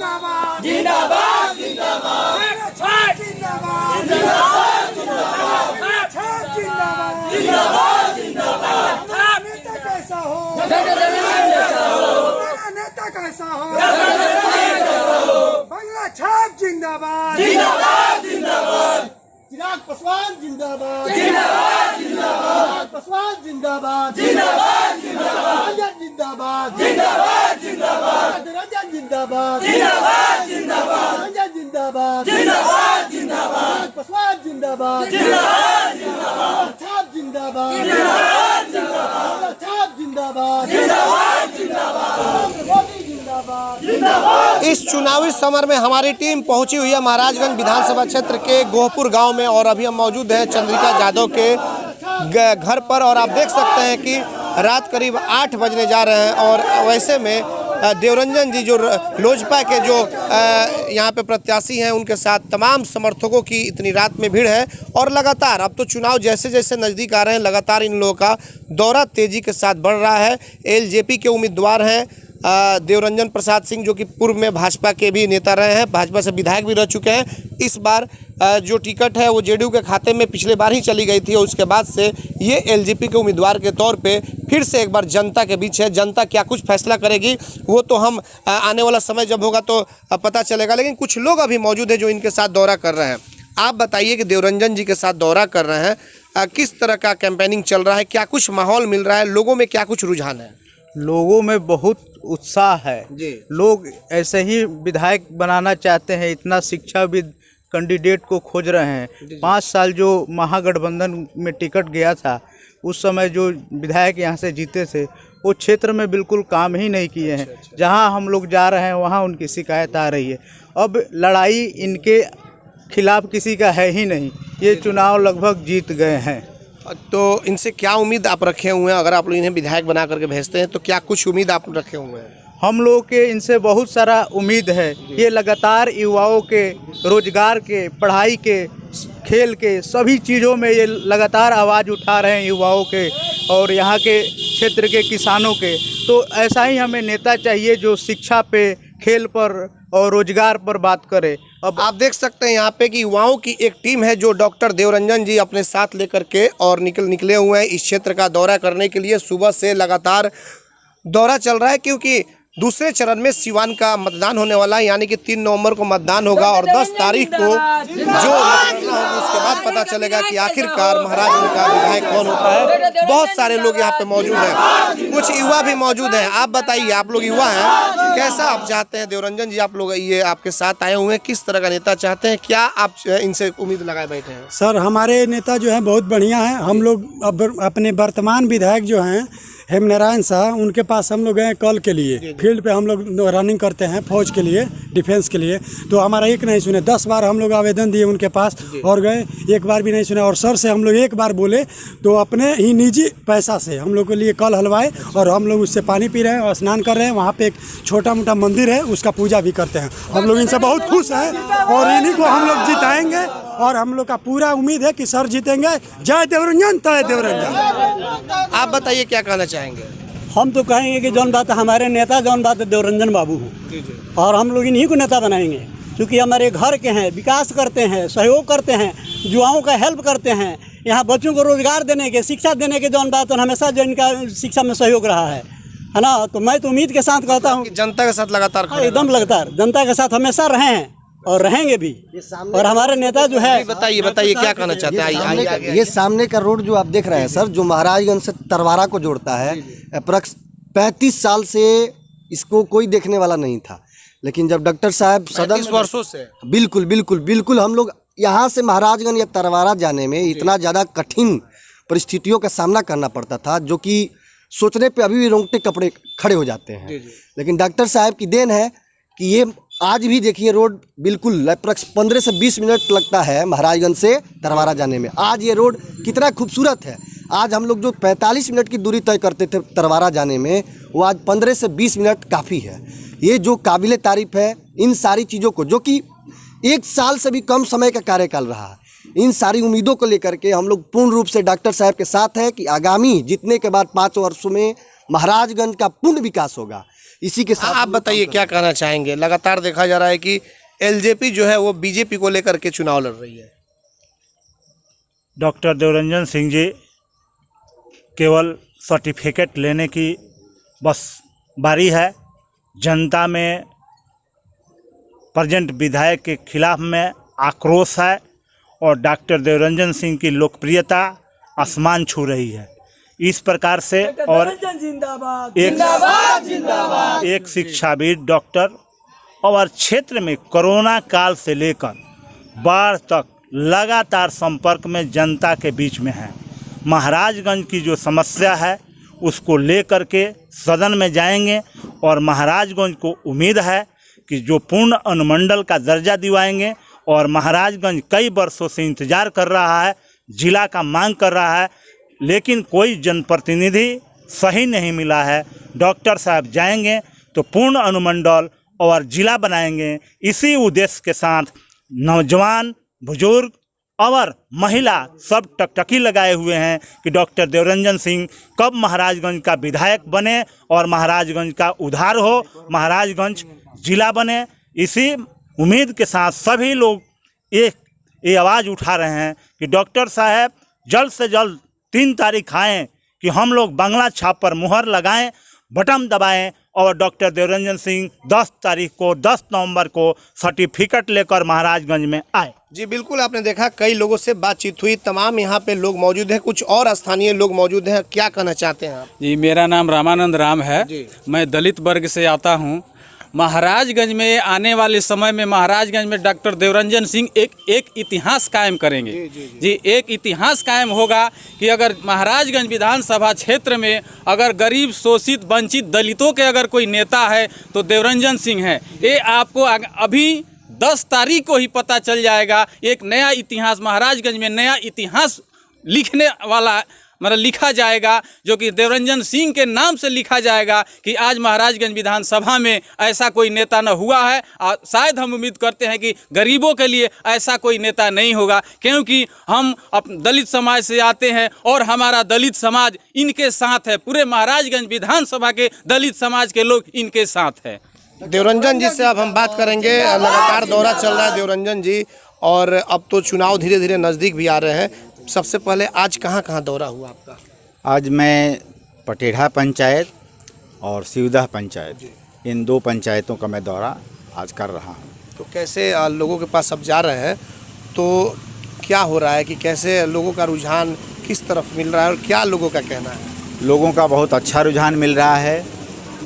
जिंदाबाद जिंदाबाद जिंदाबाद जिंदाबाद जिंदाबाद जिंदाबाद जिंदाबाद नेता कैसा हो नेता कैसा हो बंगला छाप जिंदाबाद जिंदाबाद जिंदाबाद चिराग पासवान जिंदाबाद जिंदाबाद जिंदाबाद चिराग पासवान जिंदाबाद जिंदाबाद जिंदाबाद रंजन जिंदाबाद जिंदाबाद जिंदाबाद रंजन जिंदाबाद जिंदाबाद जिंदाबाद रंजन जिंदाबाद जिंदाबाद जिंदाबाद चिराग पासवान जिंदाबाद जिंदाबाद जिंदाबाद छाप जिंदाबाद जिंदाबाद जिंदाबाद छाप जिंदाबाद जिंदाबाद जिंदाबाद मोदी जिंदाबाद जिंदाबाद। इस चुनावी समर में हमारी टीम पहुंची हुई है महाराजगंज विधानसभा क्षेत्र के गोहपुर गांव में और अभी हम मौजूद हैं चंद्रिका यादव के घर पर और आप देख सकते हैं कि रात करीब 8 बजने जा रहे हैं और वैसे में देवरंजन जी जो लोजपा के जो यहाँ पे प्रत्याशी हैं उनके साथ तमाम समर्थकों की इतनी रात में भीड़ है और लगातार अब तो चुनाव जैसे जैसे नज़दीक आ रहे हैं लगातार इन लोगों का दौरा तेज़ी के साथ बढ़ रहा है। एलजेपी के उम्मीदवार हैं देवरंजन प्रसाद सिंह जो कि पूर्व में भाजपा के भी नेता रहे हैं, भाजपा से विधायक भी रह चुके हैं। इस बार जो टिकट है वो जेडीयू के खाते में पिछले बार ही चली गई थी और उसके बाद से ये एलजेपी के उम्मीदवार के तौर पे फिर से एक बार जनता के बीच है। जनता क्या कुछ फैसला करेगी वो तो हम आने वाला समय जब होगा तो पता चलेगा, लेकिन कुछ लोग अभी मौजूद हैं जो इनके साथ दौरा कर रहे हैं। आप बताइए कि देवरंजन जी के साथ दौरा कर रहे हैं, किस तरह का कैंपेनिंग चल रहा है, क्या कुछ माहौल मिल रहा है, लोगों में क्या कुछ रुझान है? लोगों में बहुत उत्साह है जी। लोग ऐसे ही विधायक बनाना चाहते हैं, इतना शिक्षाविद कैंडिडेट को खोज रहे हैं। 5 साल जो महागठबंधन में टिकट गया था उस समय जो विधायक यहाँ से जीते थे वो क्षेत्र में बिल्कुल काम ही नहीं किए हैं। जहाँ हम लोग जा रहे हैं वहाँ उनकी शिकायत आ रही है। अब लड़ाई इनके खिलाफ किसी का है ही नहीं, ये चुनाव लगभग जीत गए हैं। तो इनसे क्या उम्मीद आप रखे हुए हैं? अगर आप लोग इन्हें विधायक बना करके भेजते हैं तो क्या कुछ उम्मीद आप रखे हुए हैं? हम लोग के इनसे बहुत सारा उम्मीद है। ये लगातार युवाओं के रोजगार के, पढ़ाई के, खेल के सभी चीज़ों में ये लगातार आवाज़ उठा रहे हैं युवाओं के और यहाँ के क्षेत्र के किसानों के। तो ऐसा ही हमें नेता चाहिए जो शिक्षा पे, खेल पर और रोजगार पर बात करे। अब आप देख सकते हैं यहाँ पे कि युवाओं की एक टीम है जो डॉक्टर देवरंजन जी अपने साथ लेकर के और निकले हुए हैं इस क्षेत्र का दौरा करने के लिए। सुबह से लगातार दौरा चल रहा है क्योंकि दूसरे चरण में सिवान का मतदान होने वाला है, यानी कि 3 नवंबर को मतदान होगा और 10 तारीख को जो मतदान होगा उसके बाद पता चलेगा कि आखिरकार महाराजगंज का विधायक कौन होता है। बहुत सारे लोग यहाँ पे मौजूद हैं, कुछ युवा भी मौजूद हैं। आप बताइए, आप लोग युवा हैं, कैसा आप चाहते हैं देवरंजन जी? आप लोग ये आपके साथ आए हुए हैं, किस तरह का नेता चाहते हैं? क्या आप इनसे उम्मीद लगाए बैठे हैं? सर, हमारे नेता जो है बहुत बढ़िया है। हम लोग अब अपने वर्तमान विधायक जो हैं हेमनारायण शाह, उनके पास हम लोग गए कल के लिए। फील्ड पे हम लोग रनिंग करते हैं फौज के लिए, डिफेंस के लिए, तो हमारा एक नहीं सुने। 10 बार हम लोग आवेदन दिए उनके पास और गए, एक बार भी नहीं सुने। और सर से हम लोग एक बार बोले तो अपने ही निजी पैसा से हम लोग के लिए कल हलवाए और हम लोग उससे पानी पी रहे हैं और स्नान कर रहे हैं। वहाँ पे एक छोटा मोटा मंदिर है, उसका पूजा भी करते हैं। हम लोग इनसे बहुत खुश हैं और इन्हीं को हम लोग जिताएंगे और हम लोग का पूरा उम्मीद है कि सर जीतेंगे। जय देवरंजन, जय देवरंजन। आप बताइए क्या कहना चाहेंगे? हम तो कहेंगे कि जौन बात हमारे नेता जौन बात देवरंजन बाबू हो और हम लोग इन्हीं को नेता बनाएंगे क्योंकि हमारे घर के हैं, विकास करते हैं, सहयोग करते हैं, युवाओं का हेल्प करते हैं, यहाँ बच्चों को रोजगार देने के, शिक्षा देने के जौन बात हमेशा जो इनका शिक्षा में सहयोग रहा है ना। तो मैं तो उम्मीद के साथ कहता हूँ जनता के साथ लगातार एकदम लगातार जनता के साथ हमेशा रहे हैं और रहेंगे भी। और हमारे नेता जो है, बताइए क्या कहना चाहते हैं? ये सामने का रोड जो आप देख रहे हैं सर, जो महाराजगंज से तरवारा को जोड़ता है, अप्रॉक्स 35 साल से इसको कोई देखने वाला नहीं था। लेकिन जब डॉक्टर साहब 35 वर्षों से बिल्कुल बिल्कुल बिल्कुल हम लोग यहाँ से महाराजगंज या तरवारा जाने में इतना ज़्यादा कठिन परिस्थितियों का सामना करना पड़ता था जो कि सोचने पे अभी भी रोंगटे कपड़े खड़े हो जाते हैं। लेकिन डॉक्टर साहब की देन है कि ये आज भी देखिए रोड बिल्कुल अप्रॉक्स 15 से 20 मिनट लगता है महाराजगंज से तरवारा जाने में। आज ये रोड कितना खूबसूरत है। आज हम लोग जो 45 मिनट की दूरी तय करते थे तरवारा जाने में, वो आज 15 से 20 मिनट काफ़ी है। ये जो काबिले तारीफ़ है इन सारी चीज़ों को, जो कि 1 साल से भी कम समय का कार्यकाल रहा है, इन सारी उम्मीदों को लेकर के हम लोग पूर्ण रूप से डॉक्टर साहब के साथ हैं कि आगामी जीतने के बाद 5 वर्षों में महाराजगंज का पूर्ण विकास होगा। इसी के साथ आप बताइए क्या कहना चाहेंगे। लगातार देखा जा रहा है कि एलजेपी जो है वो बीजेपी को लेकर के चुनाव लड़ रही है। डॉक्टर देवरंजन सिंह जी केवल सर्टिफिकेट लेने की बस बारी है। जनता में प्रेजेंट विधायक के खिलाफ में आक्रोश है और डॉक्टर देवरंजन सिंह की लोकप्रियता आसमान छू रही है। इस प्रकार से और एक शिक्षाविद डॉक्टर और क्षेत्र में कोरोना काल से लेकर बाढ़ तक लगातार संपर्क में जनता के बीच में है। महाराजगंज की जो समस्या है उसको लेकर के सदन में जाएंगे और महाराजगंज को उम्मीद है कि जो पूर्ण अनुमंडल का दर्जा दिवाएंगे। और महाराजगंज कई वर्षों से इंतजार कर रहा है, जिला का मांग कर रहा है, लेकिन कोई जनप्रतिनिधि सही नहीं मिला है। डॉक्टर साहब जाएंगे तो पूर्ण अनुमंडल और जिला बनाएंगे। इसी उद्देश्य के साथ नौजवान, बुजुर्ग और महिला सब टकटकी लगाए हुए हैं कि डॉक्टर देवरंजन सिंह कब महाराजगंज का विधायक बने और महाराजगंज का उद्धार हो, महाराजगंज जिला बने। इसी उम्मीद के साथ सभी लोग ये आवाज़ उठा रहे हैं कि डॉक्टर साहब जल्द से जल्द 3 तारीख आएँ कि हम लोग बांग्ला छाप पर मुहर लगाएं, बटन दबाएं और डॉक्टर देवरंजन सिंह 10 तारीख को 10 नवंबर को सर्टिफिकेट लेकर महाराजगंज में आए। जी बिल्कुल, आपने देखा कई लोगों से बातचीत हुई, तमाम यहाँ पे लोग मौजूद हैं, कुछ और स्थानीय लोग मौजूद हैं। क्या कहना चाहते हैं आप? जी, मेरा नाम रामानंद राम है। मैं दलित वर्ग से आता हूँ। महाराजगंज में आने वाले समय में महाराजगंज में डॉक्टर देवरंजन सिंह एक इतिहास कायम करेंगे। जी, एक इतिहास कायम होगा कि अगर महाराजगंज विधानसभा क्षेत्र में अगर गरीब, शोषित, वंचित दलितों के अगर कोई नेता है तो देवरंजन सिंह है। ये आपको अभी 10 तारीख को ही पता चल जाएगा। एक नया इतिहास महाराजगंज में नया इतिहास लिखने वाला मतलब लिखा जाएगा, जो कि देवरंजन सिंह के नाम से लिखा जाएगा कि आज महाराजगंज विधानसभा में ऐसा कोई नेता न हुआ है। और शायद हम उम्मीद करते हैं कि गरीबों के लिए ऐसा कोई नेता नहीं होगा, क्योंकि हम दलित समाज से आते हैं और हमारा दलित समाज इनके साथ है। पूरे महाराजगंज विधानसभा के दलित समाज के लोग इनके साथ है। देवरंजन जी से अब हम बात करेंगे। लगातार दौरा चल रहा है देवरंजन जी, और अब तो चुनाव धीरे धीरे नज़दीक भी आ रहे हैं। सबसे पहले आज कहाँ दौरा हुआ आपका? आज मैं पटेढ़ा पंचायत और सिवदह पंचायत, इन 2 पंचायतों का मैं दौरा आज कर रहा हूँ। तो कैसे लोगों के पास अब जा रहे हैं, तो क्या हो रहा है कि कैसे लोगों का रुझान किस तरफ मिल रहा है और क्या लोगों का कहना है? लोगों का बहुत अच्छा रुझान मिल रहा है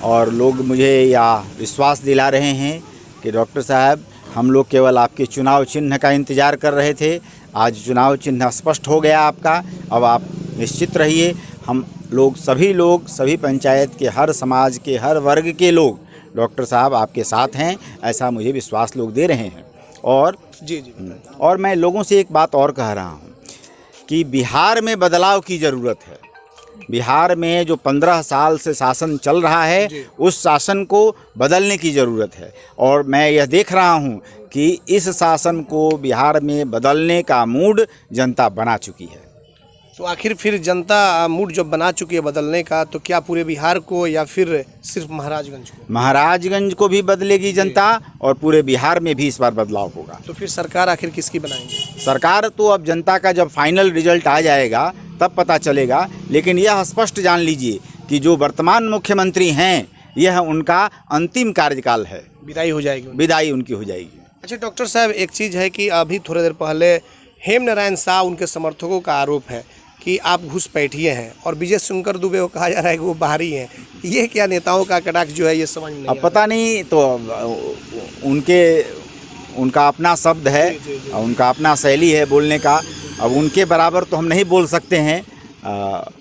और लोग मुझे यह विश्वास दिला रहे हैं कि डॉक्टर साहब, हम लोग केवल आपके चुनाव चिन्ह का इंतज़ार कर रहे थे। आज चुनाव चिन्ह स्पष्ट हो गया आपका, अब आप निश्चित रहिए। हम लोग सभी पंचायत के हर समाज के हर वर्ग के लोग डॉक्टर साहब आपके साथ हैं, ऐसा मुझे विश्वास लोग दे रहे हैं। और और मैं लोगों से एक बात और कह रहा हूँ कि बिहार में बदलाव की ज़रूरत है। बिहार में जो 15 साल से शासन चल रहा है, उस शासन को बदलने की ज़रूरत है। और मैं यह देख रहा हूँ कि इस शासन को बिहार में बदलने का मूड जनता बना चुकी है। तो आखिर फिर जनता मूड जब बना चुकी है बदलने का, तो क्या पूरे बिहार को या फिर सिर्फ महाराजगंज को? महाराजगंज को भी बदलेगी जनता और पूरे बिहार में भी इस बार बदलाव होगा। तो फिर सरकार आखिर किसकी बनाएंगे? सरकार तो अब जनता का जब फाइनल रिजल्ट आ जाएगा तब पता चलेगा, लेकिन यह स्पष्ट जान लीजिए कि जो वर्तमान मुख्यमंत्री हैं, यह उनका अंतिम कार्यकाल है। विदाई हो जाएगी, विदाई उनकी हो जाएगी। अच्छा डॉक्टर साहब, एक चीज़ है कि अभी थोड़ी देर पहले हेमनारायण शाह, उनके समर्थकों का आरोप है कि आप घुसपैठिए हैं, और विजय शंकर दुबे को कहा जा रहा है कि वो बाहरी हैं। ये क्या नेताओं का कटाक्ष जो है, ये समझ नहीं अब पता नहीं, तो उनका अपना शब्द है, उनका अपना शैली है बोलने का। अब उनके बराबर तो हम नहीं बोल सकते हैं,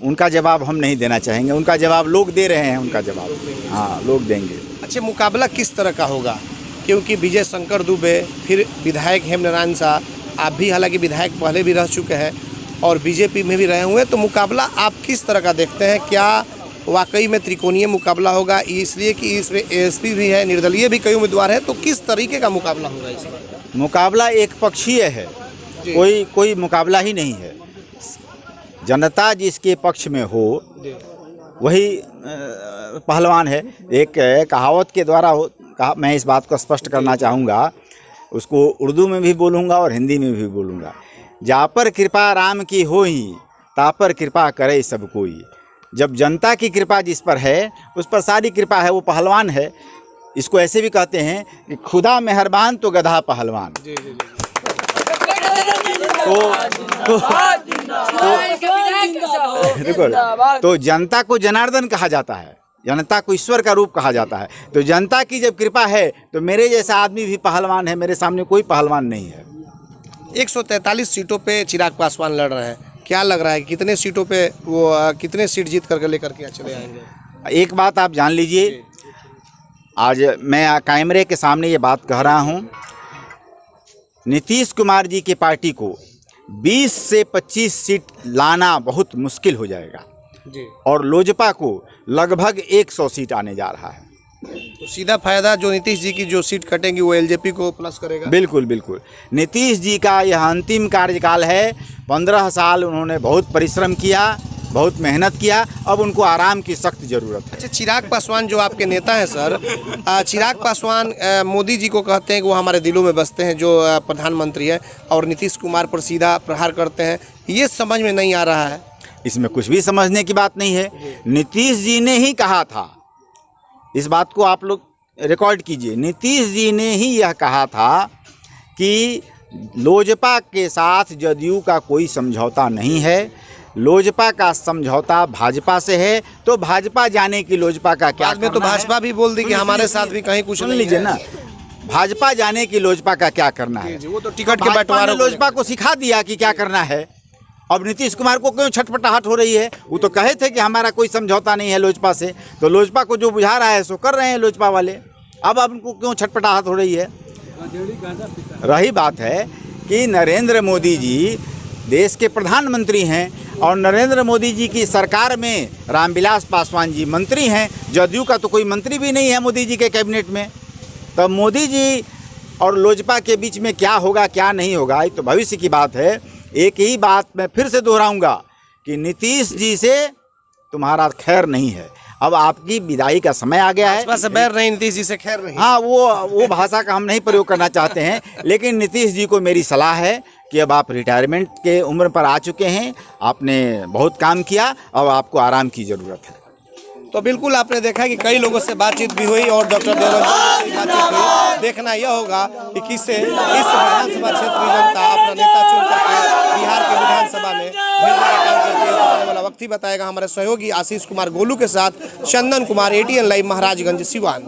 उनका जवाब हम नहीं देना चाहेंगे। उनका जवाब लोग दे रहे हैं, उनका जवाब हाँ लोग देंगे। अच्छा, मुकाबला किस तरह का होगा? क्योंकि विजय शंकर दुबे, फिर विधायक हेमनारायण शाह, आप भी हालांकि विधायक पहले भी रह चुके हैं और बीजेपी में भी रहे हुए हैं, तो मुकाबला आप किस तरह का देखते हैं? क्या वाकई में त्रिकोणीय मुकाबला होगा? इसलिए कि इसमें एएसपी भी है, निर्दलीय भी कई उम्मीदवार हैं, तो किस तरीके का मुकाबला होगा इसमें? मुकाबला एक पक्षीय है, कोई मुकाबला ही नहीं है। जनता जिसके पक्ष में हो वही पहलवान है। एक कहावत के द्वारा मैं इस बात को स्पष्ट करना चाहूँगा, उसको उर्दू में भी बोलूँगा और हिंदी में भी बोलूँगा। जा पर कृपा राम की होई, ता पर कृपा करे सब कोई। जब जनता की कृपा जिस पर है उस पर सारी कृपा है, वो पहलवान है। इसको ऐसे भी कहते हैं कि खुदा मेहरबान तो गधा पहलवान। तो जनता को जनार्दन कहा जाता है, जनता को ईश्वर का रूप कहा जाता है। तो जनता की जब कृपा है तो मेरे जैसा आदमी भी पहलवान है, मेरे सामने कोई पहलवान नहीं है। 143 सीटों पे चिराग पासवान लड़ रहे हैं, क्या लग रहा है कितने सीटों पे वो कितने सीट जीत करके लेकर के चले आएंगे? एक बात आप जान लीजिए, आज मैं कैमरे के सामने ये बात कह रहा हूँ, नीतीश कुमार जी की पार्टी को 20 से 25 सीट लाना बहुत मुश्किल हो जाएगा जी, और लोजपा को लगभग 100 सीट आने जा रहा है। तो सीधा फायदा जो नीतीश जी की जो सीट कटेंगी वो एलजेपी को प्लस करेगा। बिल्कुल बिल्कुल, नीतीश जी का यह अंतिम कार्यकाल है। 15 साल उन्होंने बहुत परिश्रम किया, बहुत मेहनत किया, अब उनको आराम की सख्त ज़रूरत है। अच्छा, चिराग पासवान जो आपके नेता हैं सर, चिराग पासवान मोदी जी को कहते हैं कि वो हमारे दिलों में बसते हैं जो प्रधानमंत्री है, और नीतीश कुमार पर सीधा प्रहार करते हैं, ये समझ में नहीं आ रहा है। इसमें कुछ भी समझने की बात नहीं है। नीतीश जी ने ही कहा था, इस बात को आप लोग रिकॉर्ड कीजिए, नीतीश जी ने ही यह कहा था कि लोजपा के साथ जदयू का कोई समझौता नहीं है, लोजपा का समझौता भाजपा से है, तो भाजपा जाने की लोजपा का क्या बाद में तो भाजपा भी बोल दी कि हमारे साथ भी कहीं कुछ नहीं लीजिए ना, भाजपा जाने की लोजपा का क्या करना है? वो तो टिकट के बंटवारे लोजपा को सिखा दिया कि क्या करना है। अब नीतीश कुमार को क्यों छटपटाहट हो रही है? वो तो कहे थे कि हमारा कोई समझौता नहीं है लोजपा से, तो लोजपा को जो बुझा रहा है सो कर रहे हैं लोजपा वाले। अब उनको क्यों छटपटाहट हो रही है? रही बात है कि नरेंद्र मोदी जी देश के प्रधानमंत्री हैं और नरेंद्र मोदी जी की सरकार में रामविलास पासवान जी मंत्री हैं, जदयू का तो कोई मंत्री भी नहीं है मोदी जी के कैबिनेट में। तब मोदी जी और लोजपा के बीच में क्या होगा क्या नहीं होगा, ये तो भविष्य की बात है। एक ही बात मैं फिर से दोहराऊंगा कि नीतीश जी से तुम्हारा खैर नहीं है, अब आपकी विदाई का समय आ गया है। बस बैर नहीं, नीतीश जी से खैर नहीं। हाँ, वो भाषा का हम नहीं प्रयोग करना चाहते हैं, लेकिन नीतीश जी को मेरी सलाह है कि अब आप रिटायरमेंट के उम्र पर आ चुके हैं, आपने बहुत काम किया, अब आपको आराम की ज़रूरत है। तो बिल्कुल आपने देखा कि कई लोगों से बातचीत भी हुई और डॉक्टर देवरंजन से बातचीत हुई। देखना यह होगा कि किससे इस विधानसभा क्षेत्र की जनता अपना नेता चुन करके बिहार के विधानसभा में भेजने का काम करती है। आने वाला वक्त ही बताएगा। हमारे सहयोगी आशीष कुमार गोलू के साथ चंदन कुमार, ATN लाइव, महाराजगंज, सिवान।